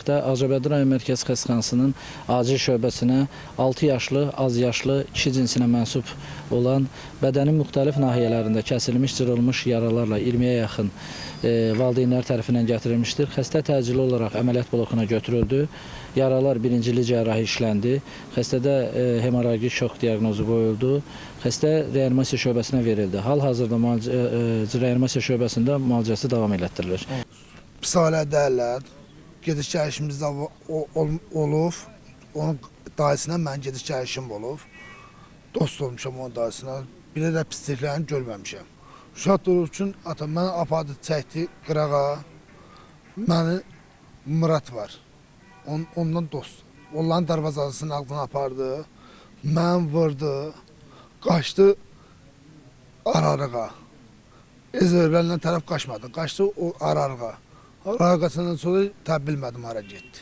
tarixdə Ağcabədi rayon Mərkəzi Xəstəxanasının acil şöbəsinə 6 yaşlı, az yaşlı, kişi cinsinə mənsub olan bədənin müxtəlif nahiyələrində kəsilmiş, cırılmış yaralarla 20-yə yaxın valideynlər tərəfindən gətirilmişdir. Xəstə təcili olaraq əməliyyat blokuna götürüldü. Yaralar birincili cərrahi işləndi. Xəstədə hemorragik şok diaqnozu qoyuldu. Xəstə reanimasiya şöbəsinə verildi. Hal-hazırda reanimasiya şöbəsində müalicəsi davam elətdirilir. Pis ailə deyirlər. Gediş gəlişimizdə olub. Onun dayısına mən gediş gəlişim olub. Dost olmuşam onun dayısına. Bir də pisliklərini görməmişəm. Uşaq durur üçün atam mənə apardı, çəkdi qırağa. Məni Murat var. Ondan dost. Onların darvazasının altına apardı. Mən vurdu. Qaçdı Ararığa. Ezberlərindən tərəf qaçmadı. Qaçdı o Ararığa. Ararıqasından sonra bilmədim hara getdi.